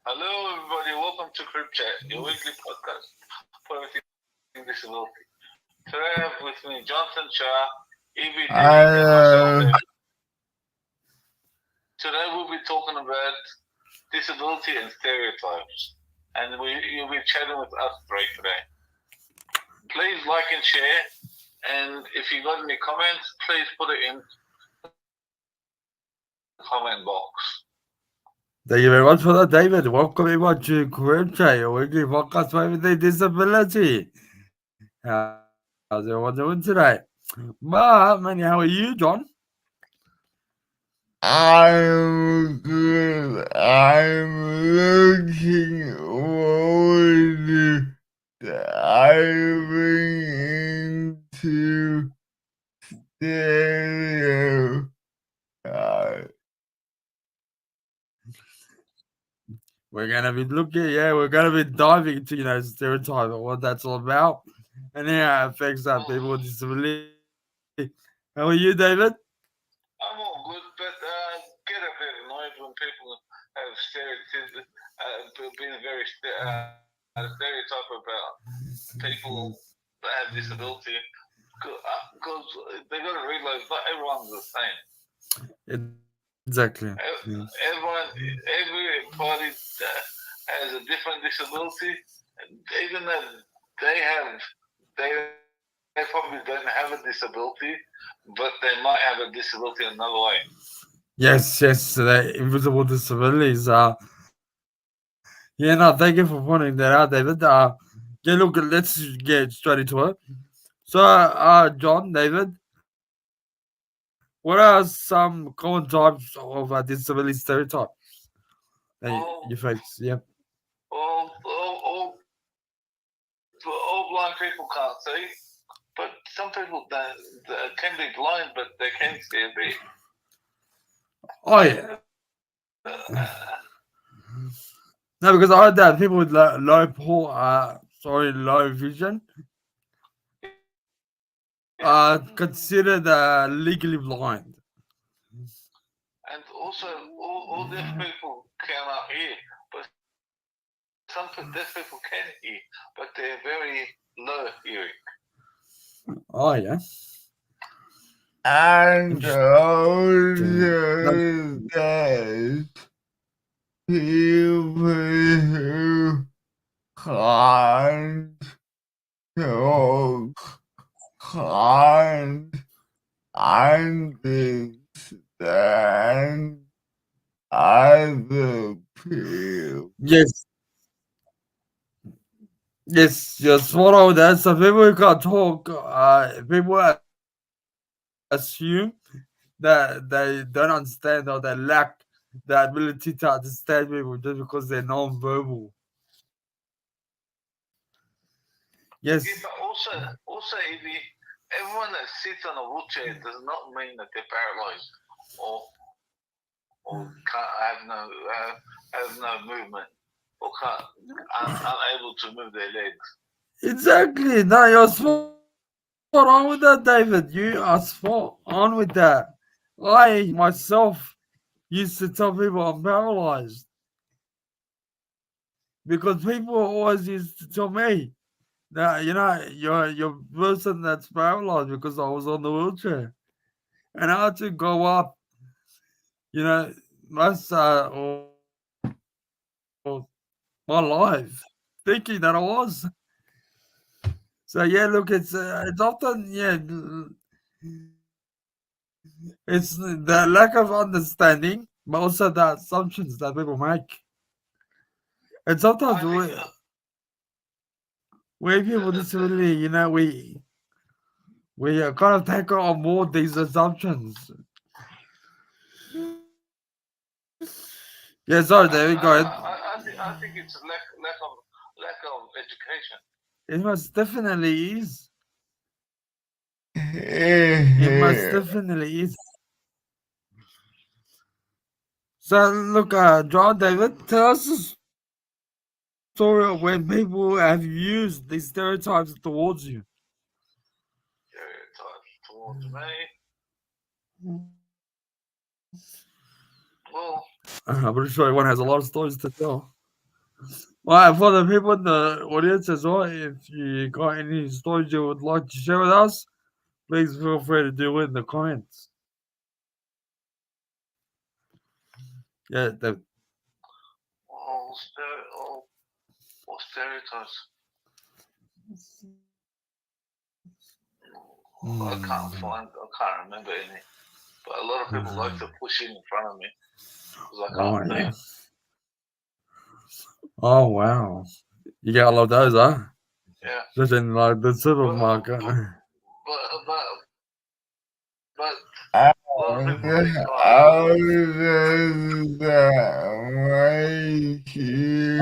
Hello, everybody. Welcome to CripChat, your weekly podcast for everything disability. Today I have with me Johnson Shah, EBD, and myself, Uh, David. Today we'll be talking about disability and stereotypes, and you'll be chatting with us three today. Please like and share, and if you got any comments, please put it in the comment box. Thank you very much for that, David. Welcome everyone to CripChat, your weekly podcast for everything disability. How's everyone doing today? Man, how are you, John? I'm good. I'm looking forward to diving into stereo. We're gonna be diving into, stereotype and what that's all about and how it affects people with disability. How are you, David? I'm all good, but get a bit annoyed when people have been very stereotype about people that have disability, because they got to realize not everyone's the same. Exactly. Yeah. Everybody has a different disability, even though they have they probably don't have a disability, but they might have a disability another way. Yes, the invisible disabilities. Yeah, no, thank you for pointing that out, David. Yeah, look, let's get straight into it. So, John, David, what are some common types of disability stereotypes that you face? Well, Yep. all blind people can't see, but some people that can be blind, but they can still be. Oh, And yeah. No, because I heard that people with low vision yeah, are considered legally blind. and also all deaf people cannot hear, but some deaf people can hear, but they're very low hearing. Oh, yeah. And also there's people who can't talk, can't understand other people. Yes, spot on that. So people who can't talk, people assume that they don't understand or they lack the ability to understand people just because they're non-verbal. Yes. Yeah, but also, if everyone that sits on a wheelchair does not mean that they're paralyzed or or can't have no movement or can't unable to move their legs. Exactly. No, you're spot on with that, David. You are spot on with that. I myself used to tell people I'm paralyzed because people always used to tell me that you're a person that's paralyzed because I was on the wheelchair and I had to go up, you know, most or my life thinking that I was. So yeah, look, it's often it's the lack of understanding, but also the assumptions that people make. And sometimes I think we people with the disability, we kind of take on board these assumptions. Yeah, sorry, David, go ahead. I think it's lack of education. It most definitely is. It most definitely is. So look, John, David, tell us a story of when people have used these stereotypes towards you. Stereotypes towards me. Well, I'm pretty sure everyone has a lot of stories to tell. Well, for the people in the audience as well, if you got any stories you would like to share with us, please feel free to do it in the comments. Yeah, Oh, stereotypes. I can't remember any. But a lot of people like to push in front of me because I can't say it. Oh wow, you got a lot of those, huh? Yeah. Just in like the supermarket. But I a lot of people think, how does that make you?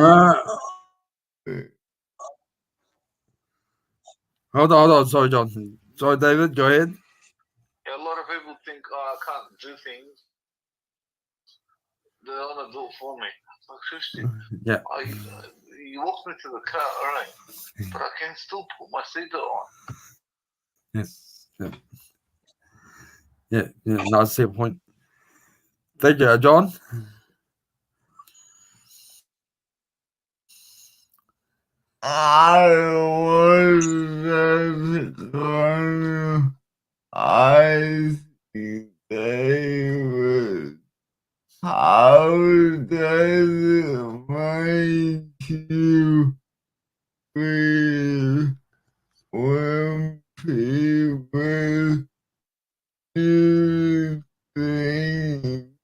Hold on, sorry, Johnson. Sorry, David, go ahead. yeah, a lot of people think, I can't do things. They want to do it for me. Like, Christian, Yeah. you walk me to the car, all right, but I can still put my seatbelt on. Yes. Yeah. No, I see a point. Thank you, John. I was gonna ask David, how does it make you feel when people do things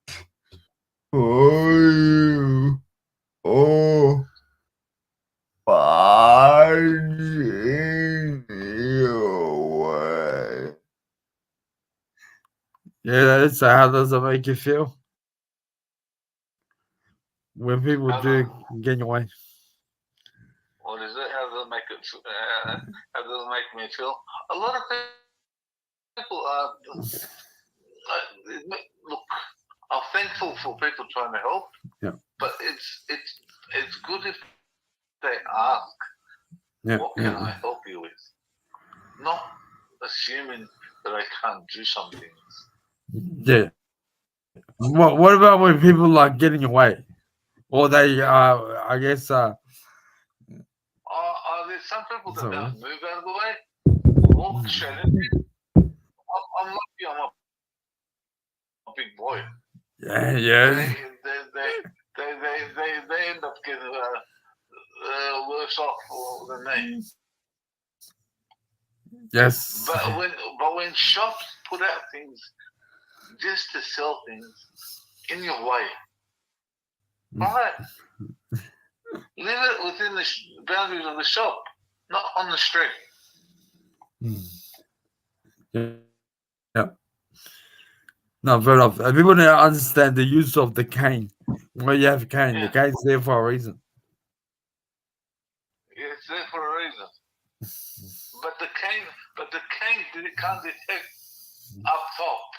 for you or barge in your way? Yeah, so how does it make you feel when people do get in your way? What is it? How does it make it? How does it make me feel? A lot of people look. I'm thankful for people trying to help. Yeah. But it's good if they ask, what can I help you with? Not assuming that I can't do something. Yeah. What about when people like get in your way, or they I guess there's some people that don't move out of the way, walk straight in. I'm lucky. I'm a big boy. Yeah. They end up getting worse off than me. Yes. But when shops put out things just to sell things in your way, all right, leave it within the boundaries of the shop, not on the street. Yeah. No, fair enough. People need to understand the use of the cane. When you have a cane, the cane's there for a reason. It's there for a reason. But the cane can't detect up top.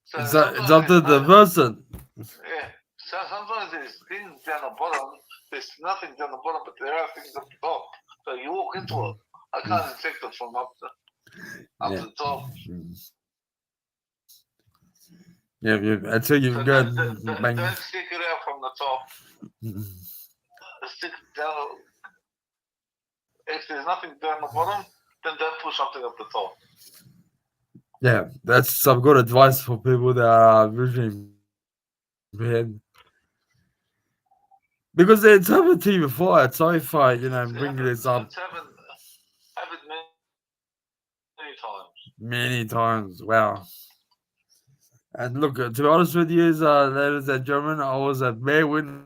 So it's up to the person. Yeah. So sometimes there's things down the bottom. There's nothing down the bottom, but there are things up the top. So you walk into it. I can't detect it from up the top. Yeah. Until you so go. Don't stick it out from the top. Stick it down. If there's nothing down the bottom, then don't put something up the top. Yeah, that's some good advice for people that are visually impaired. Because it's happened to you before. It's sorry if I, bring this up. It's happened many times. Many times. Wow. And look, to be honest with you, ladies and gentlemen, I was a bare witness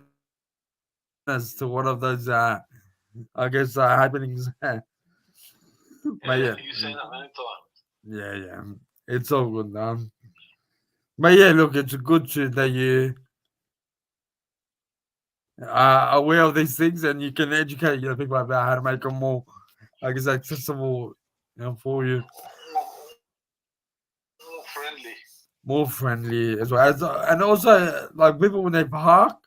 to one of those, I guess, happenings. Yeah, you've seen it many times. Yeah. It's all good, but yeah, look, it's good that you are aware of these things and you can educate people about how to make them more, I guess, accessible, for you. More friendly as well. And also, like people when they park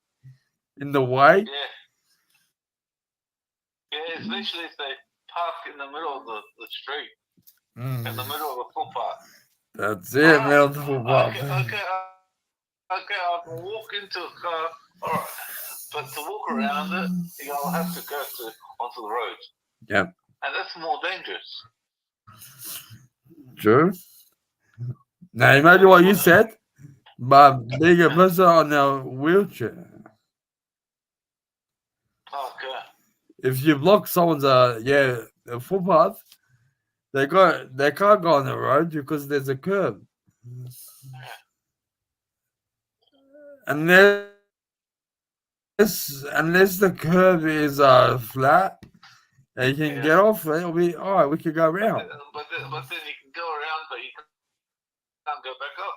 in the way. Yeah, especially if they park in the middle of the street, in the middle of the footpath. That's it, middle of the footpath. Okay, I can walk into a car. All right, but to walk around it, you'll have to go onto the road. Yeah. And that's more dangerous. True. Now imagine what you said, but being a person on a wheelchair. Okay. If you block someone's a footpath, they can't go on the road because there's a curb. Unless the curb is flat and you can get off, it'll be all right. We could go around. But then you can go around, but you can't go back up.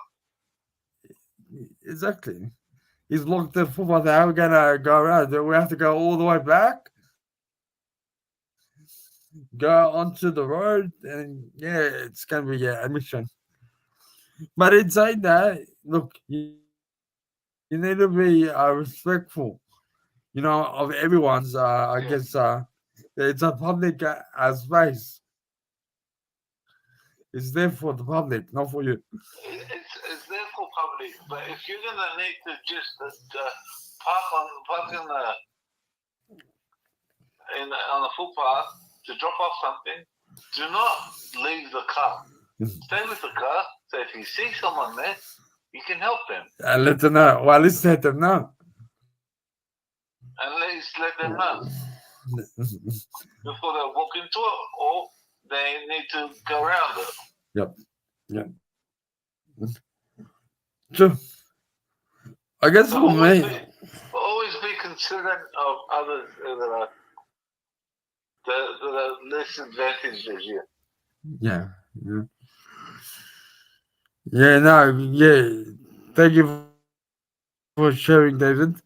Exactly. He's blocked the footpath. How are we gonna go around? Do we have to go all the way back? Go onto the road, and yeah, it's gonna be a mission. But in saying that, look, you need to be respectful, of everyone's. I guess it's a public space. It's there for the public, not for you. It's there for public, but if you're gonna need to just park on the footpath to drop off something, do not leave the car. Stay with the car. So if you see someone there, you can help them. And let them know. Well, at least let them know. At least let them know before they walk into it, or they need to go around it. Yep. Sure. I guess for me, always be considerate of others that are less advantaged as you. Yeah. Thank you for sharing, David.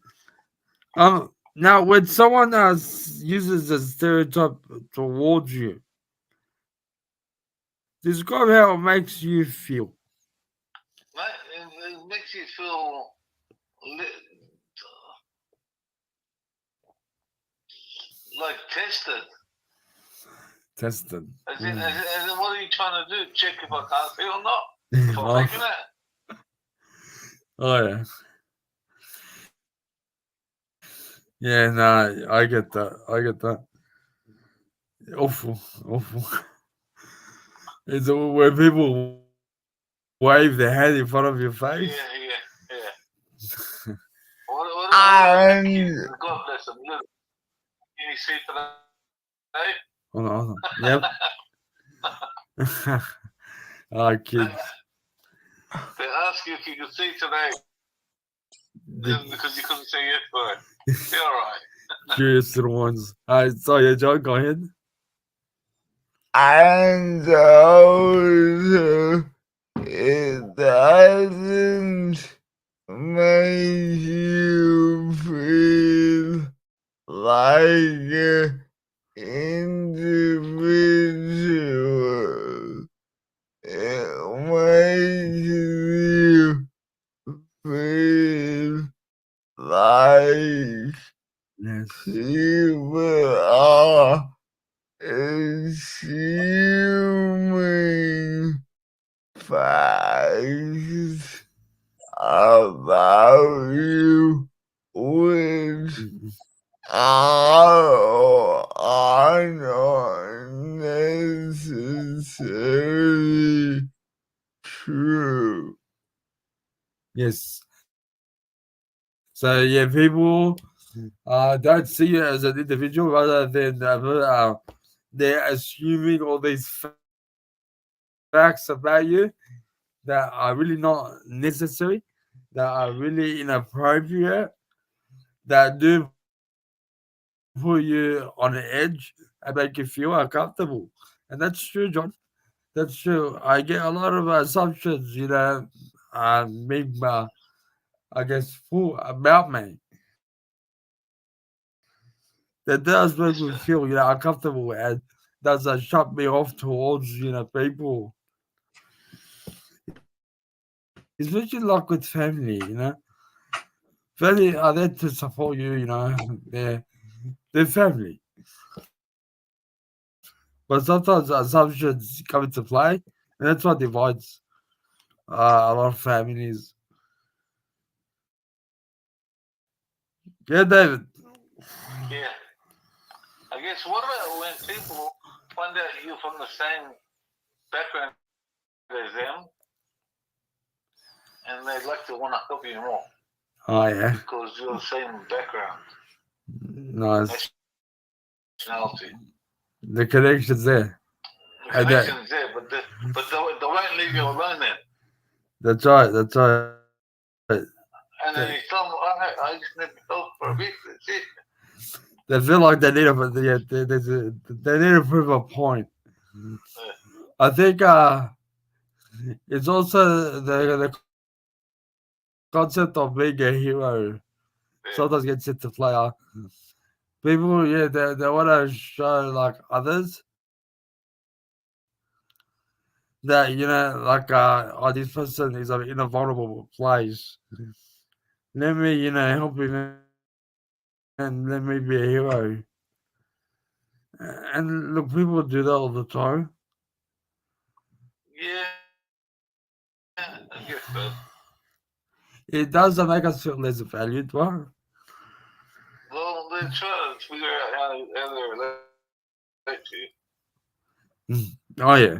Now when someone uses a stereotype towards you, describe how it makes you feel. It makes you feel like tested. As in, what are you trying to do? Check if I can't see or not? If I'm thinking that. Oh yeah. Yeah, no, I get that. Awful. It's where people wave their hand in front of your face. Yeah. What kids, God bless them. Look, can you see today? Hold on. Yep. Kids. They ask you if you can see today. Because you couldn't say yesterday. You're alright. Curious little ones. Sorry, John, go ahead. And also, it doesn't make you feel like an individual. It makes you feel like people are assuming facts about you which are not necessarily true. Yes. So yeah, people don't see you as an individual rather than they're assuming all these facts about you that are really not necessary, that are really inappropriate, that do put you on the edge and make you feel uncomfortable. And that's true, John. That's true. I get a lot of assumptions, being, I guess, full about me. That does make me feel, uncomfortable and does shut me off towards, people. Especially like with family, Family are there to support you, they're family. But sometimes assumptions come into play, and that's what divides a lot of families. Yeah, David. Yeah. I guess what about when people find out you're from the same background as them, and they'd like to want to help you more Oh yeah, because you're the same background, nice. nationality. The connection's there. The And that, connection's there, but they won't leave you alone then. that's right. That's right. And then you tell them, I just need help for a bit. That's it. They feel like they need a yeah, they need to prove a point. I think it's also the concept of being a hero sometimes gets into play. People, yeah, they want to show like others that like oh, this person is in a vulnerable place. Let me help him and let me be a hero. And look, people do that all the time. Yeah, I guess so. It does make us feel less valued, right? Well, they try to figure out how they relate to you. Oh yeah,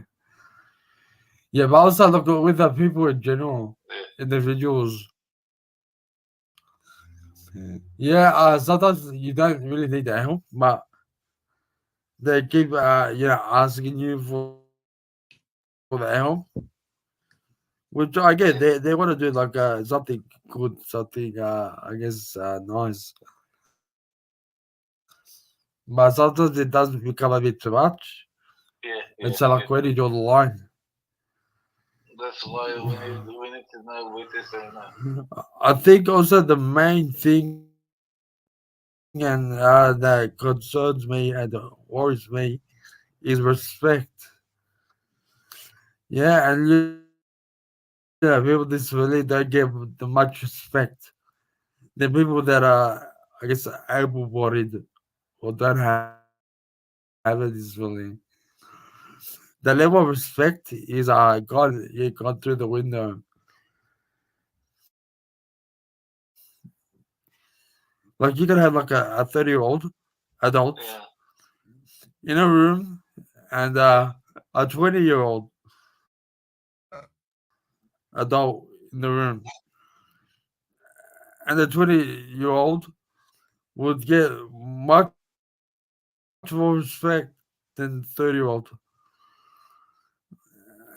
yeah. But also look with the people in general, Yeah. individuals. Yeah, sometimes you don't really need their help, but they keep asking you for the help, which I get. They want to do like something good, something I guess nice, but sometimes it does become a bit too much. Yeah, It's like where did you draw the line? That's why we need to know what they say now. I think also the main thing and that concerns me and worries me is respect. Yeah, and people disability don't get the much respect. The people that are, I guess, able-bodied or don't have a disability. The level of respect is gone through the window. Like you can have like a 30-year-old adult Yeah, in a room and a 20-year-old adult in the room, and the 20-year-old would get much more respect than 30-year-old,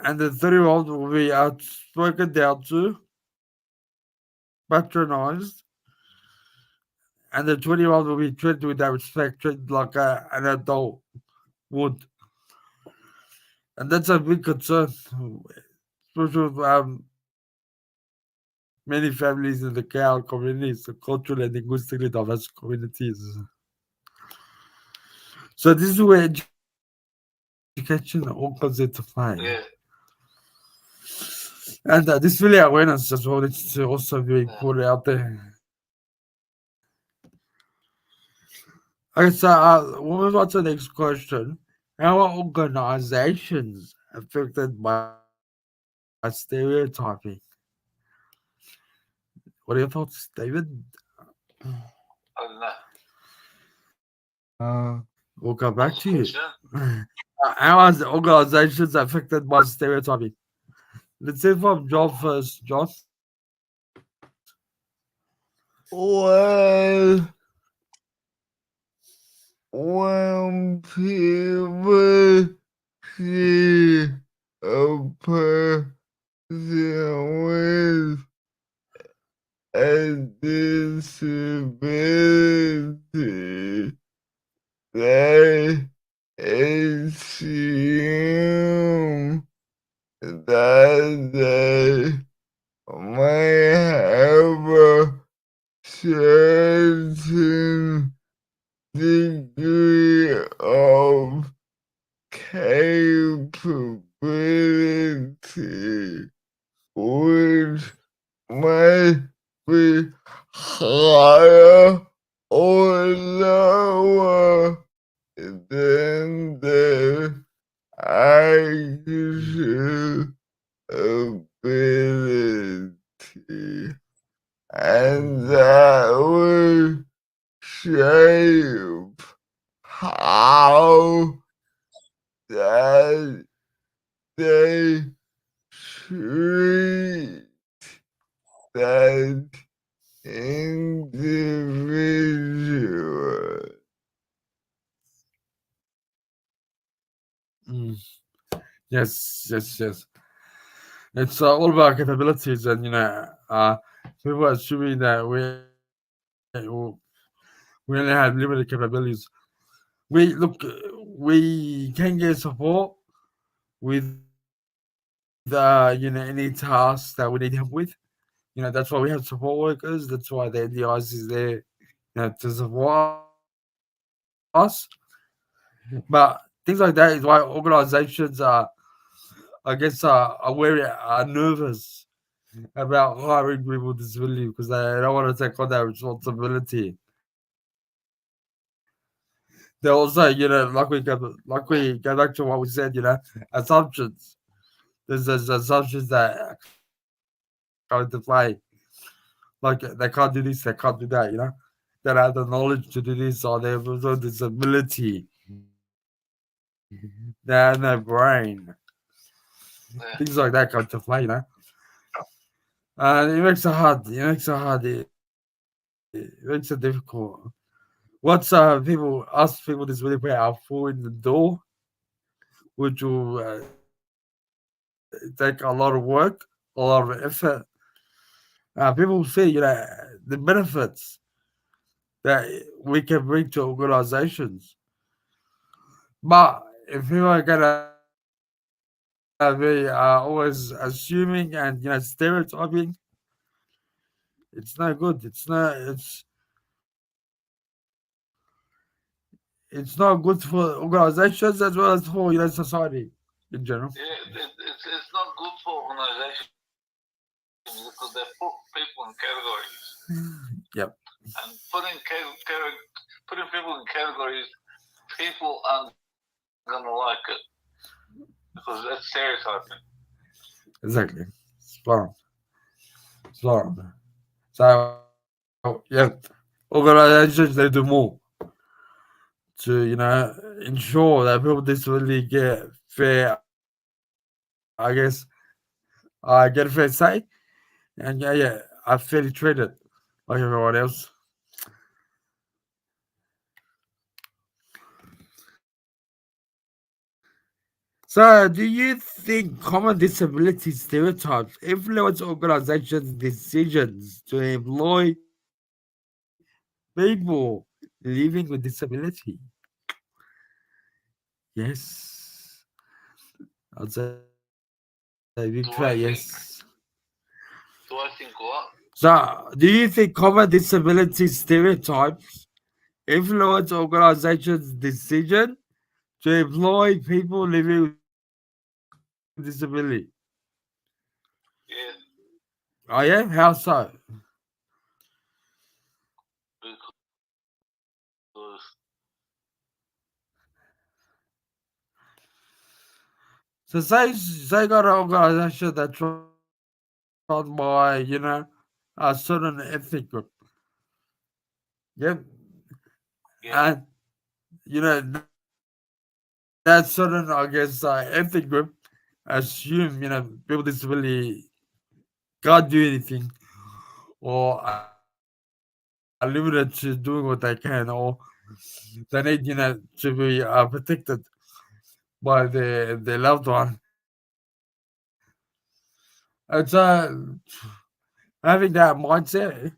and the 30-year-old will be outspoken down to, patronized, and the 20-year-old will be treated with that respect, treated like an adult would. And that's a big concern, especially with many families in the Cal communities, the cultural and linguistically diverse communities. So this is where education all comes into play. yeah, And this really awareness as well needs to also be put yeah. out there. Okay, so we'll move on to the next question. How are organizations affected by stereotyping? What are your thoughts, David? I don't know. We'll come What back was the to you. question? How are the organizations affected by stereotyping? Let's hear from John first. John? Well, when people see a person with a disability, they assume that they may have a certain degree of capability, which may be higher or lower than their actual ability. And that would that individual. Mm. Yes, yes, yes. It's all about capabilities, and people are assuming that we only have limited capabilities. We look, we can get support with any tasks that we need help with. That's why we have support workers. That's why the NDIs is there, to support us. But things like that is why organizations are nervous about hiring people with disability because they don't want to take on that responsibility. They also, like we go back to what we said, assumptions. There's assumptions that come into play, like they can't do this, they can't do that. They don't have the knowledge to do this, or they have no disability. They have no brain. Things like that come into play, and it makes it hard. It makes it difficult. Once people ask people this really put our foot in the door, which will take a lot of work, a lot of effort. People see, the benefits that we can bring to organizations. But if people are gonna be always assuming and stereotyping, it's not good. It's not good for organizations as well as for society in general. Yeah, it's not good for organizations because they put people in categories, Yep, and putting people in categories, people aren't gonna like it because that's stereotyping. exactly. Spot on. Spot on. So yeah, organizations they do more to ensure that people with disability get fair, get a fair say, and are fairly treated like everyone else. So, do you think common disability stereotypes influence organizations' decisions to employ people living with disability? Yes, I'd say big fat yes. Do I think what? So, do you think common disability stereotypes influence organizations' decision to employ people living with disability? Yeah, Oh yeah, how so? because So say got an organization that's run by a certain ethnic group, yeah, yeah, and that certain ethnic group assume people with disability can't do anything or are limited to doing what they can, or they need to be protected by their loved one. And having that mindset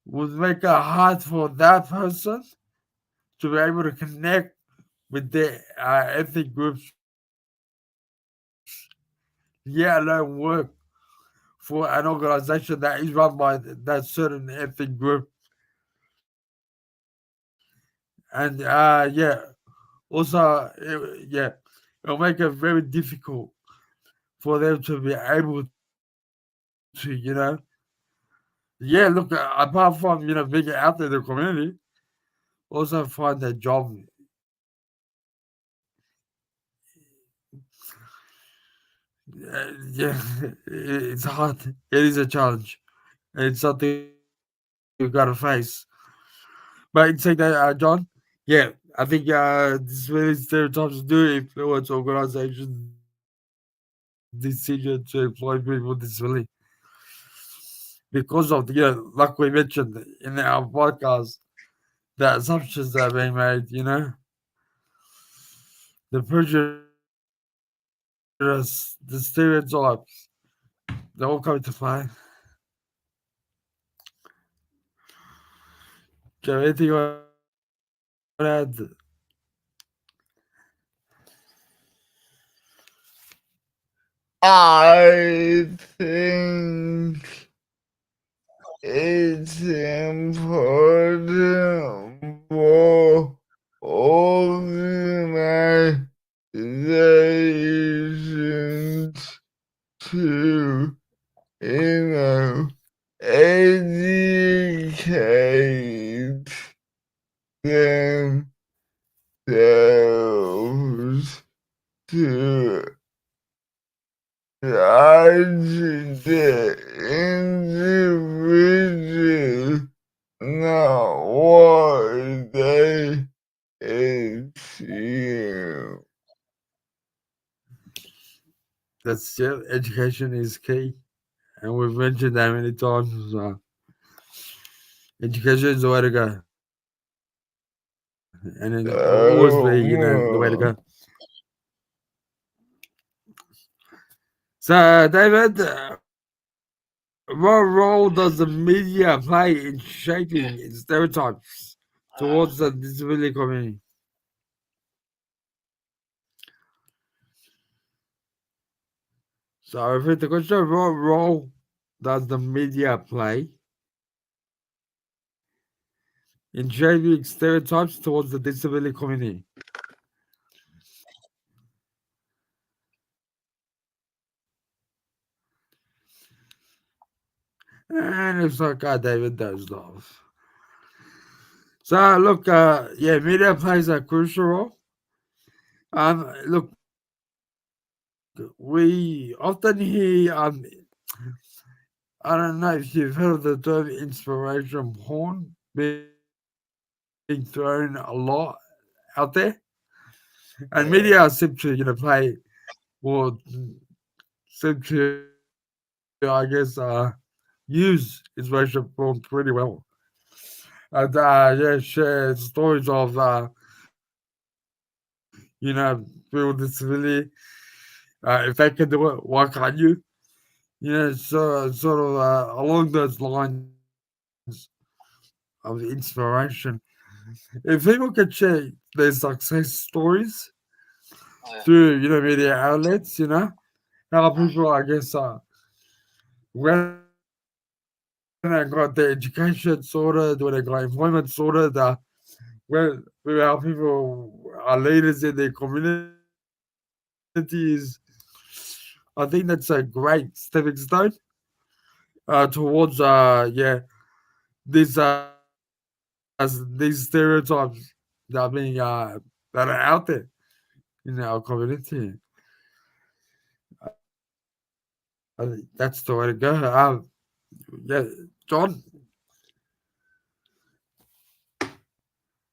would make it hard for that person to be able to connect with the ethnic groups, yet alone work for an organization that is run by that certain ethnic group. And also, it'll make it very difficult for them to be able to look, apart from being out there in the community, also find a job. Yeah, it's hard. It is a challenge. It's something you gotta face. But in saying that, John, yeah, I think this really stereotypes do influence organizations' decision to employ people with disability. because of the, like we mentioned in our podcast, the assumptions that are being made, the prejudice, the stereotypes, they all come into play. Do you have anything you want to add? I think it's important for organizations to, educate themselves to judge the individual, not what they assume. That's education is key, and we've mentioned that many times as well. Education is the way to go, and it will always be, the way to go. So, So, David, what role does the media play in shaping stereotypes towards the disability community? So, I repeat the question: what role does the media play in shaping stereotypes towards the disability community? And it's like, David does love. So, look, media plays a crucial role. Look, we often hear, I don't know if you've heard of the term inspiration porn being thrown a lot out there, and media seem to, play or seem to, use inspiration porn pretty well. And share stories of, people with disability. If they can do it, why can't you? So sort of along those lines of inspiration. If people can share their success stories through, media outlets, how people, I guess, when they got their education sorted, when they got employment sorted, how people are leaders in their communities. I think that's a great stepping stone towards these stereotypes that are being that are out there in our community. I think that's the way to go. Yeah, John.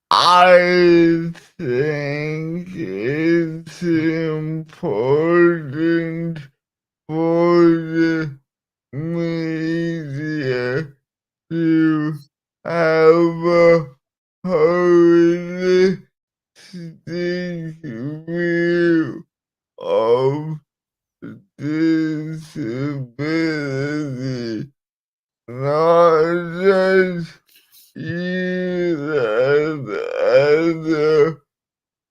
I think it's important for the media to have a holistic view of disability, not just use as a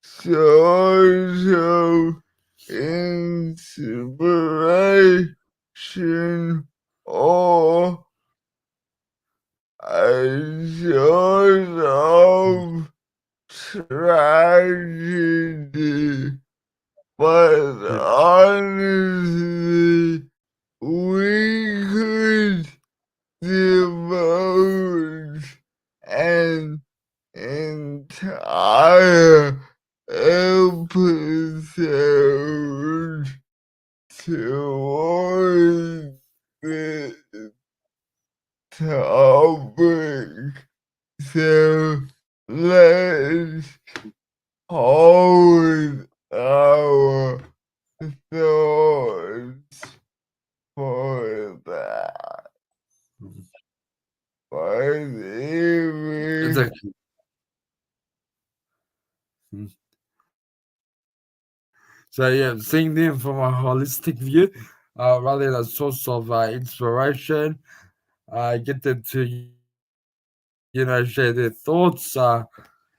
social inspiration or a sort of tragedy, but honestly, we could devote an entire episode towards this topic. So let's hold our thoughts for that. exactly. Mm. So yeah, seeing them from a holistic view, rather than a source of inspiration, get them to share their thoughts,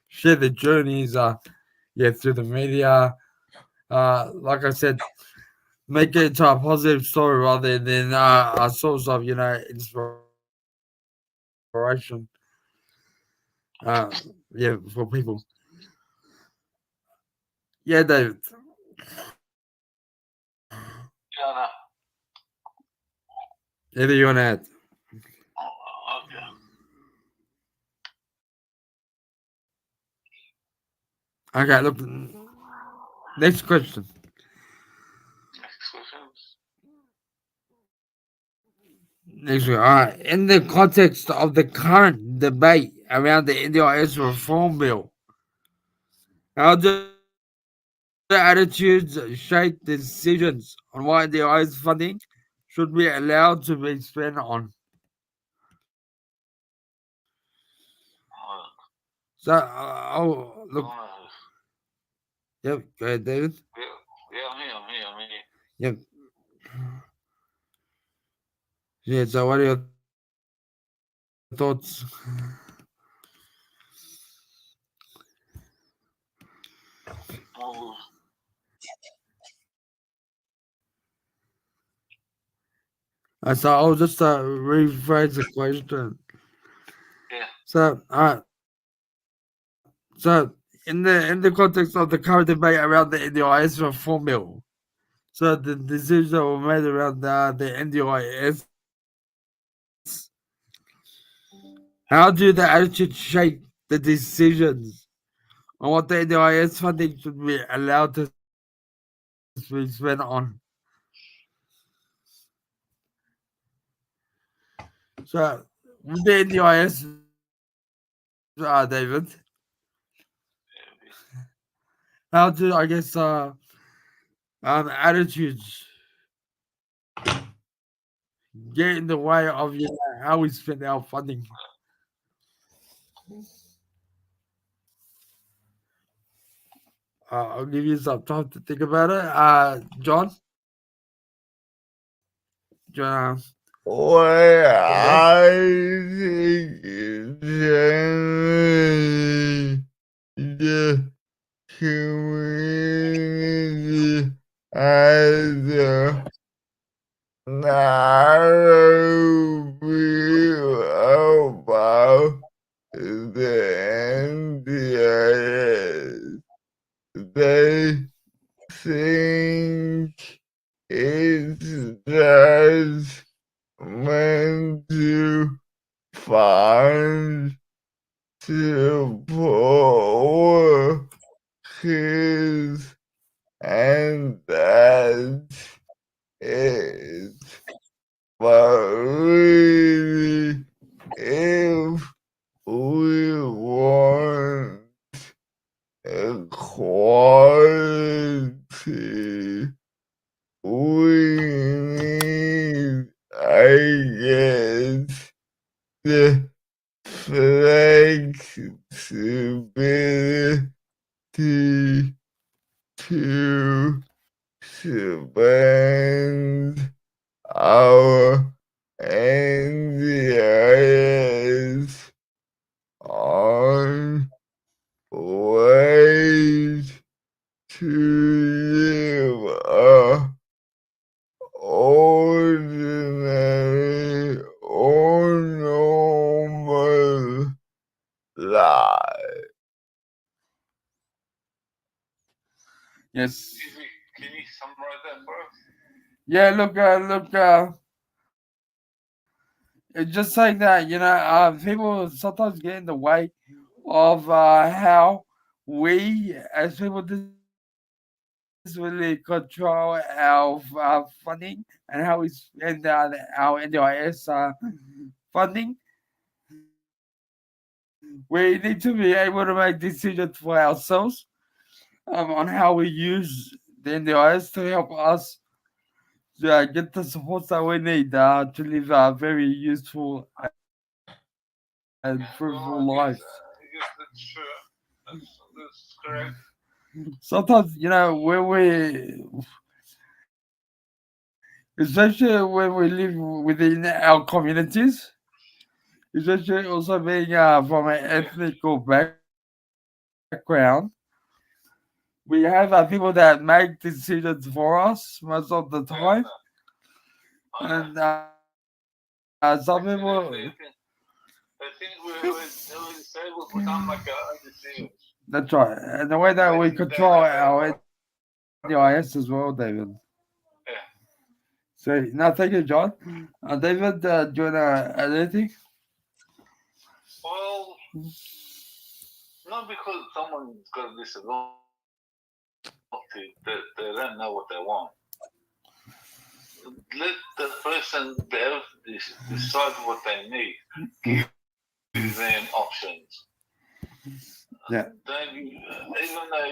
share their journeys, through the media. Like I said, make it into a positive story rather than a source of inspiration. For people. Yeah, David. Yeah, no. Anything you want to add? Okay. Okay, look. Next question. Next questions. Next one. All right. In the context of the current debate around the NDIS reform bill, how do attitudes shape the decisions on what NDIS funding should be allowed to be spent on? So, look. Uh, Yep, go ahead, David. yeah, I'm here. Yep. Yeah, so what are your thoughts? Oh, So I'll just rephrase the question. yeah. So, so in the context of the current debate around the NDIS reform bill, so the decisions that were made around the NDIS, how do the attitudes shape the decisions on what the NDIS funding should be allowed to be spent on? So with the NDIS, David, how do I guess attitudes get in the way of how we spend our funding? I'll give you some time to think about it. John, John, What yeah, I think is generally the community has a narrow view about the NDIS. They think it's just meant to fund support kids, and that's it. But really, if we want equality, we need, I guess, the flexibility to spend our NDIS on ways to live a ordinary or normal life. yes, Can you summarize that for us? yeah. Look. It's just like that. People sometimes get in the way of how we as people really control our funding and how we spend our NDIS funding. We need to be able to make decisions for ourselves on how we use the NDIS to help us get the support that we need to live a very useful and fruitful Well, I life. guess true. That's correct. Sometimes, when especially when we live within our communities, especially also being from an Yeah. ethnic background, we have people that make decisions for us most of the Yeah. time, I know. and some people. I think we disabled become like our own decisions. That's right, and the way that we Making them control like our NDIS as well, David. yeah. So now, thank you, John. David, do you want to add anything? Well, not because someone's got a disability, they don't know what they want. Let the person be able to decide what they need. Give them options. Yeah. Don't you, even though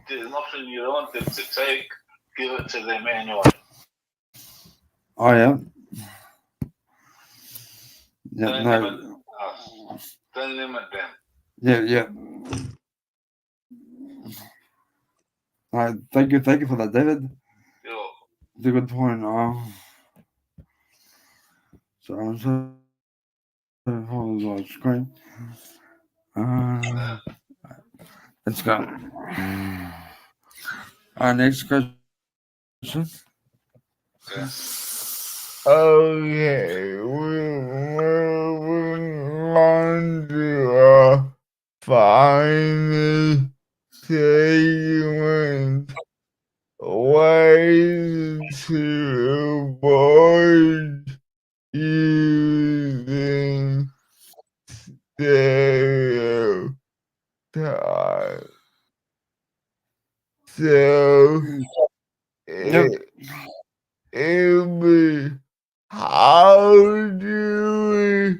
there's an option you don't want them to take, give it to them anyway. Oh yeah. Yeah. Don't No. limit us. Don't limit them. Yeah. Yeah. Thank you for that, David. You're welcome. It's a good point. So I'm sorry for the screen. Let's go. Our next question. Okay. Okay, we're moving on to final segment. Ways to avoid using stereotypes. So Yep. it'll be how do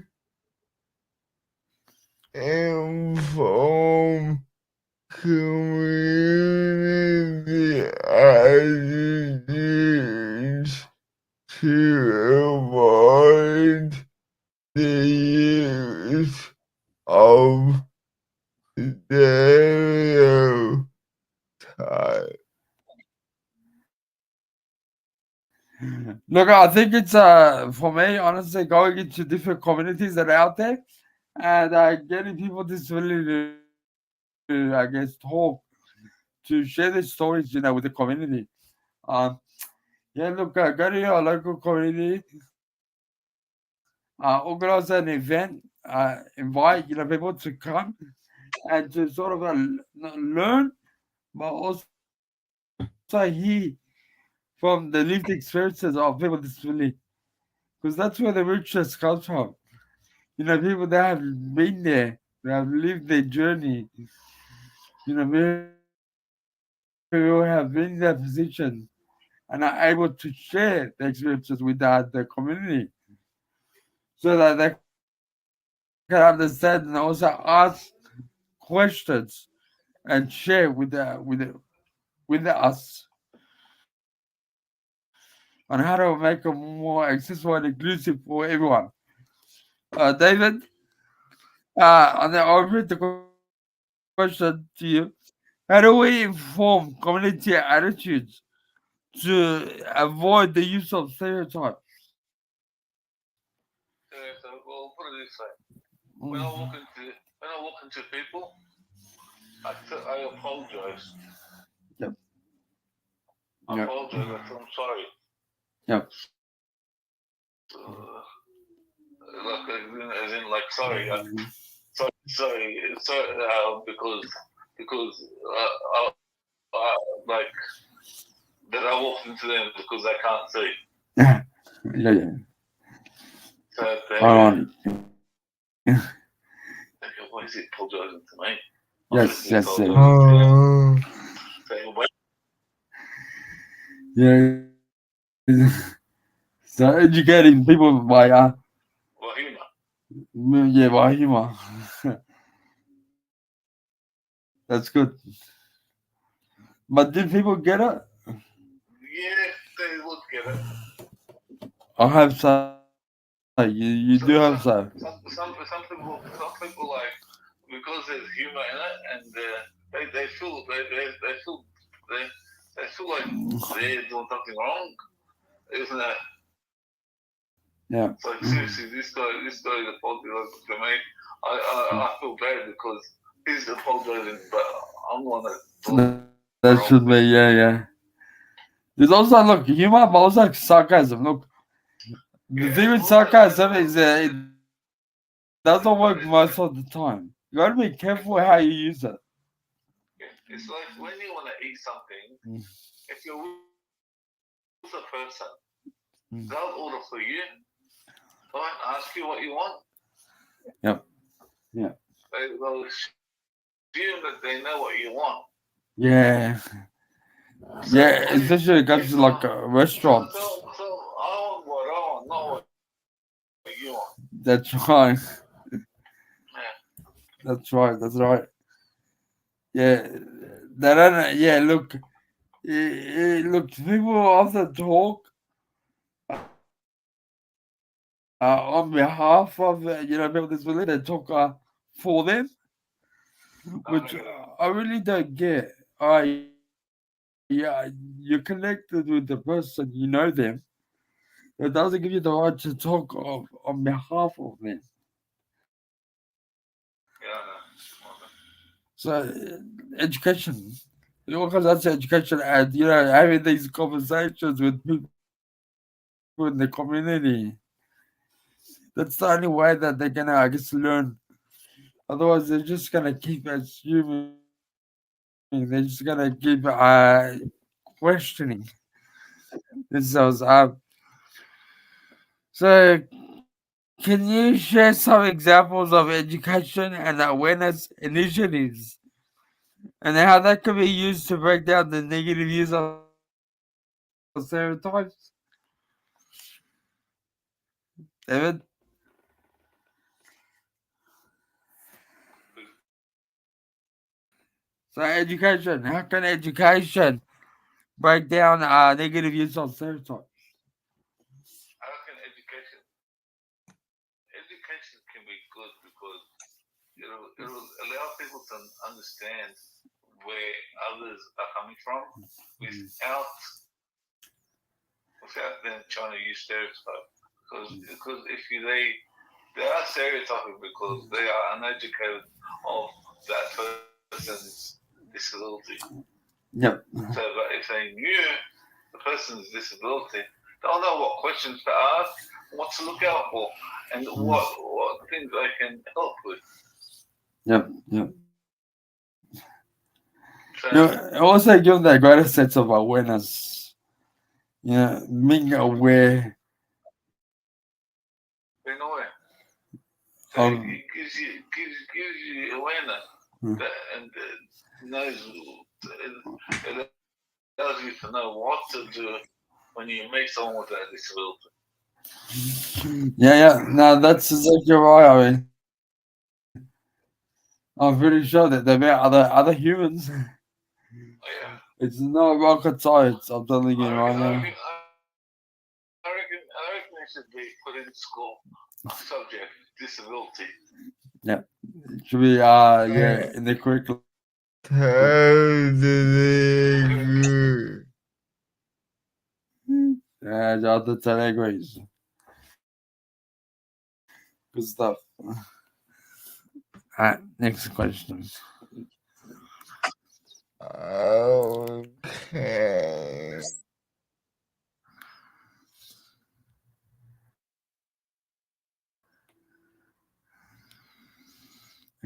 we inform community attitudes to avoid the use of stereotypes? Look, I think it's for me, honestly, going into different communities that are out there and getting people disability to, I guess, talk, to share their stories, with the community. Um, yeah, look, go to your local community, organize an event, invite, people to come and to sort of learn, but also hear from the lived experiences of people with disability, because that's where the richness comes from. People that have been there, that have lived their journey, people have been in that position and are able to share the experiences with the community so that they can understand and also ask questions and share with us on how to make it more accessible and inclusive for everyone. David, and then I'll read the question to you. How do we inform community attitudes to avoid the use of stereotypes? Yeah, so well, put it this way: when I walk into people, I apologize. Yep. I Yep. apologize. I say I'm sorry. Yep. Like as in like sorry, sorry, because like that I walked into them because I can't see. Yeah. Yeah. So On. why is he apologizing to me? Yes. Yes. Apologizing to him. Saying, wait, Yeah. So educating people by Wahima. by humor. That's good. But did people get it? Yeah, they would get it. I hope so. You do hope so. Some people like because there's humor in it, and they they feel like they're doing something wrong, isn't it? Yeah. It's like seriously, this guy is apologizing to me. I feel bad because he's apologizing, but I'm the one that's doing That wrong should thing. be, yeah. There's also, look, humor, but also sarcasm. Look, the thing with sarcasm is it doesn't work most of the time. You gotta be careful how you use it. It's like when you want to eat something, Mm. if you're with a person, they'll order for you. They won't ask you what you want. Yep. Yeah. They'll assume that they know what you want. Yeah. So Yeah, when especially it if comes to like restaurants. so I want what I want, not what you want. That's right. Yeah. That's right. That's right. Yeah. They don't. Yeah. Look. Look. People often talk on behalf of people with disability. They talk for them, which I really don't get. Yeah, you're connected with the person. You know them. It doesn't give you the right to talk on behalf of them. Yeah. So, education. It all comes down to education and having these conversations with people in the community. That's the only way that they're gonna, I guess, learn. Otherwise, they're just gonna keep assuming. They're just gonna keep questioning themselves. So, can you share some examples of education and awareness initiatives and how that can be used to break down the negative use of stereotypes? David? So, education. How can education break down negative use of stereotypes? I reckon education can be good because it'll allow people to understand where others are coming from without without them trying to use stereotypes. Because if they are stereotyping because they are uneducated of that person's disability. Yep. So, but if they knew the person's disability, they'll know what questions to ask, what to look out for, and what things they can help with. Yep. Yep. So, Also give them that greater sense of awareness. Being aware in a way, so of. it gives you awareness that, and knows it allows you to know what to do when you meet someone with that disability. Yeah. No, that's exactly right. I mean, I'm pretty sure that they're other humans. Yeah. It's not rocket science. I'm telling you I right reckon, I now. reckon, I reckon it should be put in school subject disability. Yeah, it should be in the curriculum. Totally. Yeah, Jonathan totally agrees. Good stuff. Alright, next question. Okay.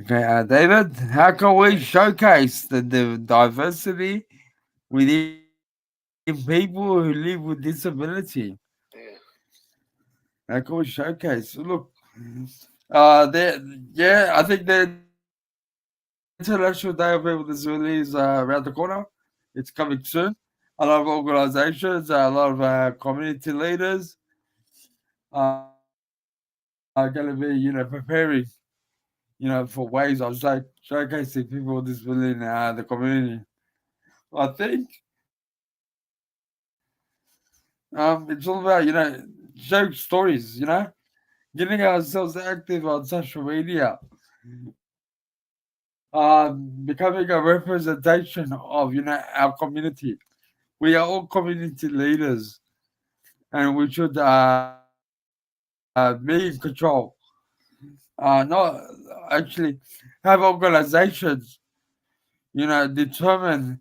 Okay, David, how can we showcase the diversity within people who live with disability? Yeah. How can we showcase? Look, I think the International Day of People with Disabilities around the corner. It's coming soon. A lot of organizations, a lot of community leaders are going to be, preparing, for ways of showcasing people with disability in the community. I think it's all about, showing stories, getting ourselves active on social media, becoming a representation of our community. We are all community leaders, and we should be in control. Not actually have organizations, determine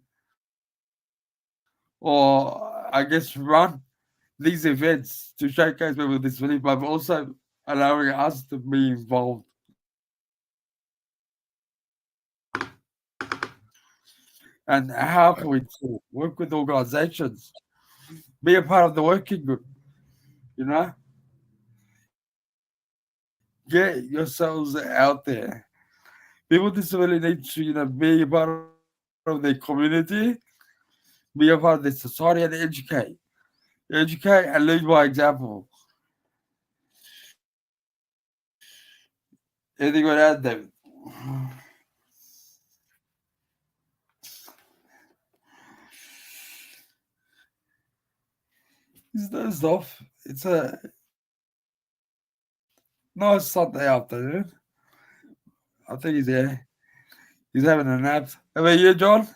or I guess run these events to showcase people with disability, but also allowing us to be involved. And how can we work with organizations, be a part of the working group, you know, get yourselves out there. People with disability need to, be a part of their community, be a part of the society and educate and lead by example. Anything with that, David? He's dozed off. It's a nice Sunday afternoon. I think he's there. He's having a nap. How about you, John?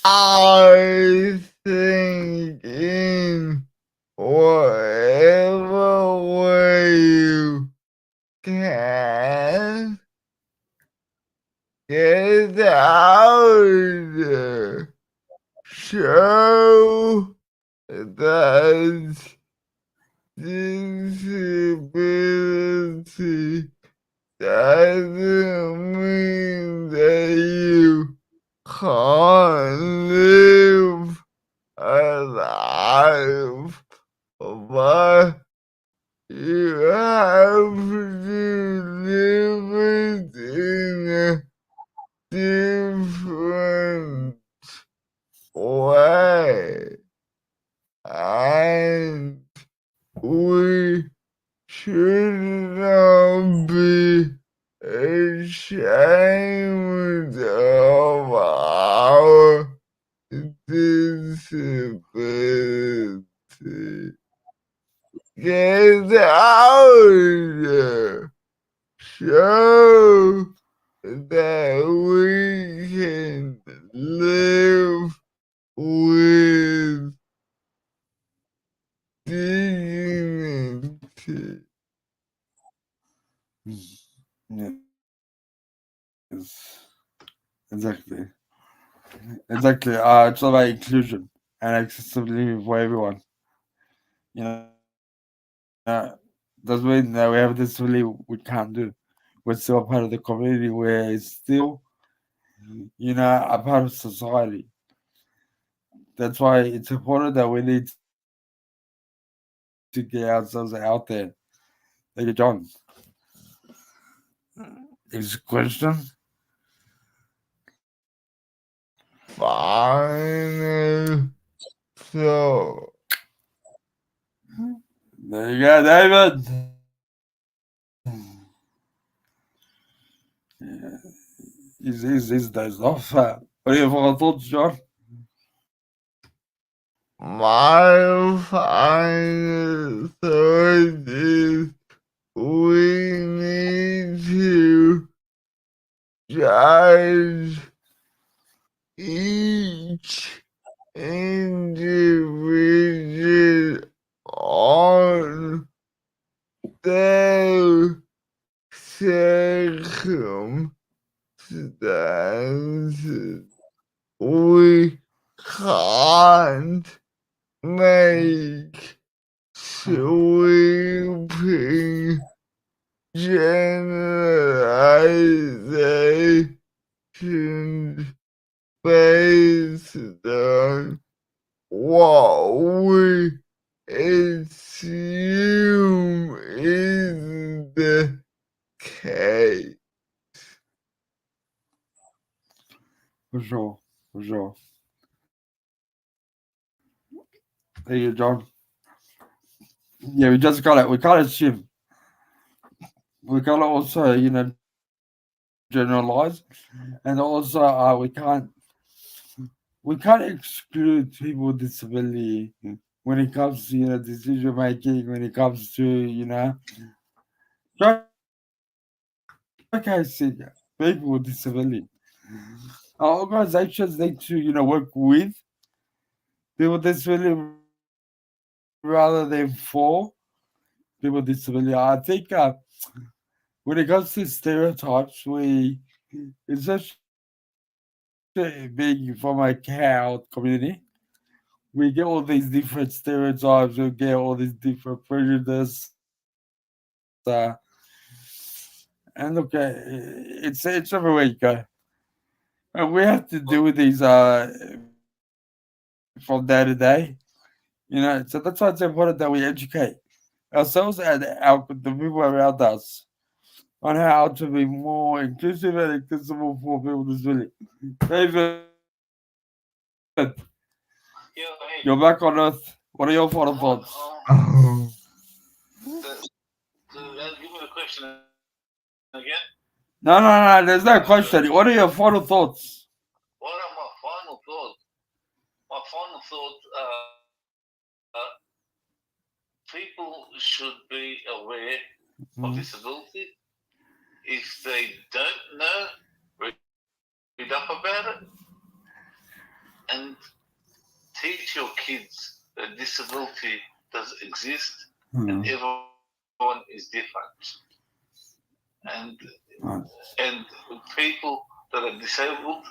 I think in whatever way you can get out there. Show that disability doesn't mean that you can't live a life, but you have to live it in a different way. And we should not be ashamed of our disability. Get out there. Show that we can live with dignity. Yes, exactly. Exactly. It's all about inclusion and accessibility for everyone. Doesn't mean that we have disability we can't do. We're still a part of the community where it's still, a part of society. That's why it's important that we need to get ourselves out there. Thank you, John. Next question. Final thought. There you go, David. He's dozed off. What are your final thoughts, John? My final thought is we need to judge each individual on their circumstances. We can't make sweeping generalizations based on what we assume is the case. For sure. For sure. Thank you, John. Yeah, we can't assume. We can't also, generalize. And also we can't exclude people with disability when it comes to, decision making, when it comes to, showcasing showcasing people with disability. Our organizations need to, work with people with disability rather than for people with disability. I think when it comes to stereotypes, especially being from a cow community, we get all these different stereotypes, we get all these different prejudices. And look, it's everywhere you go. And we have to deal with these from day to day. So that's why it's important that we educate ourselves and the people around us on how to be more inclusive and accessible for people with disability. David, Yeah, hey, you're back on Earth. What are your final thoughts? Oh, give me the question again. No, there's no question. What are your final thoughts? What are my final thoughts? My final thoughts people should be aware of disability. If they don't know, read up about it and teach your kids that disability does exist and everyone is different. And people that are disabled,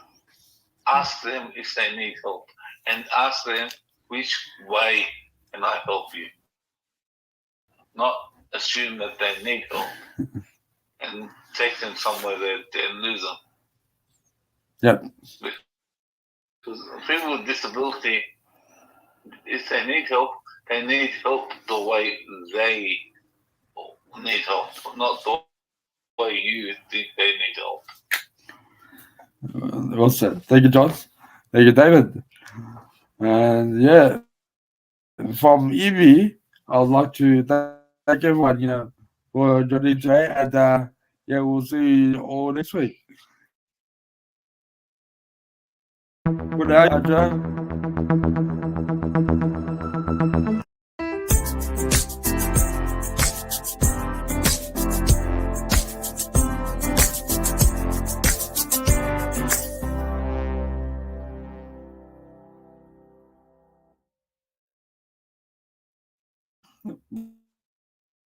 ask them if they need help and ask them which way can I help you. Not assume that they need help and take them somewhere and lose them. Yep. Because people with disability, if they need help the way they need help, not the way you think they need help. Well said. Thank you, John. Thank you, David. And yeah, from Evie, I'd like to thank everyone, for joining today. And yeah, we'll see you all next week. Good night, John.